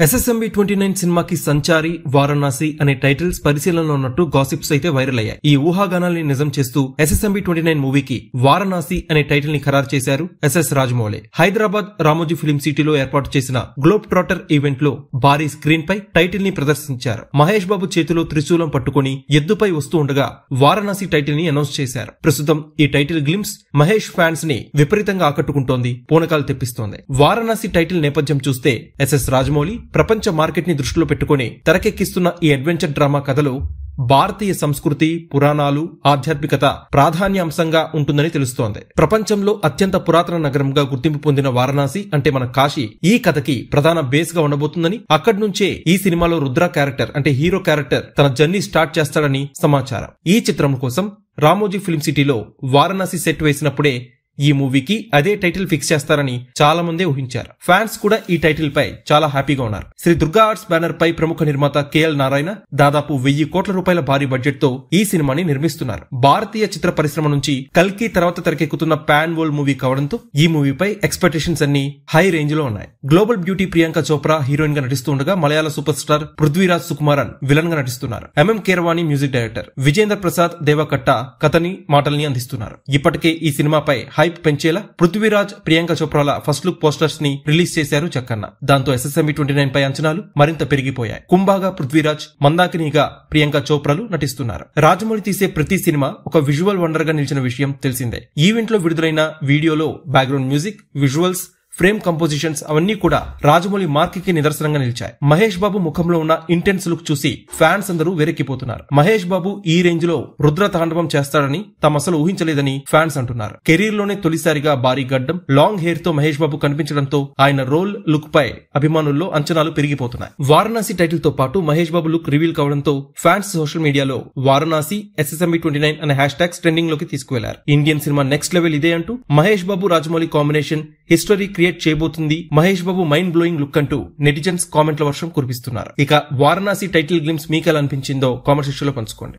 SSMB 29 సినిమాకి సంచారి, వారణాసి అనే titles పరిశీలనలో ఉన్నట్టు గాసిప్స్ అయితే వైరల్ అయ్యాయి. ఈ ఊహాగానాల్ని నిజం చేస్తూ ఎస్ఎస్ఎంబి 29 మూవీకి వారణాసి అనే టైటిల్ ని ఖరారు చేశారు ఎస్ఎస్ రాజమౌళి. హైదరాబాద్ రామోజీ ఫిలిం సిటీలో ఏర్పాటు చేసిన గ్లోబ్ ట్రాటర్ ఈవెంట్ లో భారీ స్క్రీన్ పై టైటిల్ ని ప్రదర్శించారు. మహేష్ బాబు చేతిలో త్రిశూలం పట్టుకుని ఎద్దుపై వస్తూ ఉండగా వారణాసి టైటిల్ ని అనౌన్స్ చేశారు. ప్రస్తుతం ఈ టైటిల్ గ్లిమ్స్ మహేష్ ఫ్యాన్స్ ని విపరీతంగా ఆకట్టుకుంటోంది, పూనకాలు తెప్పిస్తోంది. వారణాసి టైటిల్ నేపథ్యం చూస్తే ఎస్ఎస్ రాజమౌళి ప్రపంచ మార్కెట్ ని దృష్టిలో పెట్టుకుని తెరకెక్కిస్తున్న ఈ అడ్వెంచర్ డ్రామా కథలో భారతీయ సంస్కృతి, పురాణాలు, ఆధ్యాత్మికత ప్రాధాన్యాంశంగా ఉంటుందని తెలుస్తోంది. ప్రపంచంలో అత్యంత పురాతన నగరంగా గుర్తింపు పొందిన వారణాసి అంటే మన కాశీ ఈ కథకి ప్రధాన బేస్ గా ఉండబోతుందని, అక్కడి నుంచే ఈ సినిమాలో రుద్ర క్యారెక్టర్ అంటే హీరో క్యారెక్టర్ తన జర్నీ స్టార్ట్ చేస్తాడని సమాచారం. ఈ చిత్రం కోసం రామోజీ ఫిల్మ్ సిటీలో వారణాసి సెట్ వేసినప్పుడే ఈ మూవీకి అదే టైటిల్ ఫిక్స్ చేస్తారని చాలా మందే ఊహించారు. ఫ్యాన్స్ కూడా ఈ టైటిల్ పై చాలా హ్యాపీగా ఉన్నారు. శ్రీ దుర్గా ఆర్ట్స్ బ్యానర్ పై ప్రముఖ నిర్మాత కేఎల్ నారాయణ దాదాపు 1000 కోట్ల రూపాయల భారీ బడ్జెట్ తో ఈ సినిమాని నిర్మిస్తున్నారు. భారతీయ చిత్ర పరిశ్రమ నుంచి కల్కి తర్వాత తెరకెక్కుతున్న పాన్ వరల్డ్ మూవీ కావడంతో ఈ మూవీపై ఎక్స్పెక్టేషన్స్ అన్ని హై రేంజ్ లో ఉన్నాయి. Global beauty Priyanka Chopra heroine గా నటిస్తుండగా మలయాళ super star Prithviraj Sukumaran villain గా నటిస్తున్నారు. MM Keeravani music director, Vijayendra Prasad దేవకట్ట కథని మాటల్ని అందిస్తున్నారు. ఇప్పటికే ఈ సినిమాపై హైప్ పెంచేలా పృథ్వీరాజ్, ప్రియాంక చోప్రాల ఫస్ట్ లుక్ పోస్టర్స్ ని రిలీజ్ చేశారు చక్కన్న. దాంతో ఎస్ఎస్ఎంబి 29 పై అంచనాలు మరింత పెరిగిపోయాయి. కుంభాగా పృథ్వీరాజ్, మందాకినిగా ప్రియాంక చోప్రాలు నటిస్తున్నారు. రాజమౌళి తీసే ప్రతి సినిమా ఒక విజువల్ వండర్ గా నిలిచిన విషయం తెలిసిందే. ఈవెంట్ లో విడుదలైన వీడియోలో background music, visuals, frame compositions అవన్నీ కూడా రాజమౌళి మార్క్ నిదర్శనంగా నిలిచాయి. మహేష్ బాబు ముఖంలో ఉన్న ఇంటెన్స్ లుక్ చూసి ఫ్యాన్స్ అందరూ వెరెక్కిపోతున్నారు. మహేష్ బాబు ఈ రేంజ్ లో రుద్ర తాండవం చేస్తాడని తమసలు ఊహించలేదని ఫ్యాన్స్ అంటున్నారు. కెరీర్ లోనే తొలిసారిగా భారీ గడ్డం, లాంగ్ హెయిర్ తో మహేష్ బాబు కనిపించడంతో ఆయన రోల్ లుక్ పై అభిమానుల్లో అంచనాలు పెరిగిపోతున్నాయి. వారణాసి టైటిల్ తో పాటు మహేష్ బాబు లుక్ రివీల్ కావడంతో ఫ్యాన్స్ సోషల్ మీడియాలో వారణాసి ఎస్ఎస్ఎంబి 29 అనే హ్యాష్ ట్యాగ్స్ ట్రెండింగ్ లోకి తీసుకువెళ్లారు. ఇండియన్ సినిమా నెక్స్ట్ లెవెల్ ఇదే అంటూ Mahesh Babu Rajamouli combination history create చేయబోతుంది, Mahesh Babu mind blowing look అంటూ నెటిజన్స్ కామెంట్ల వర్షం కురిపిస్తున్నారు. ఇక వారణాసి టైటిల్ గ్లిమ్స్ మీకు ఎలా అనిపించిందో కామెంట్ సెక్షన్ లో పంచుకోండి.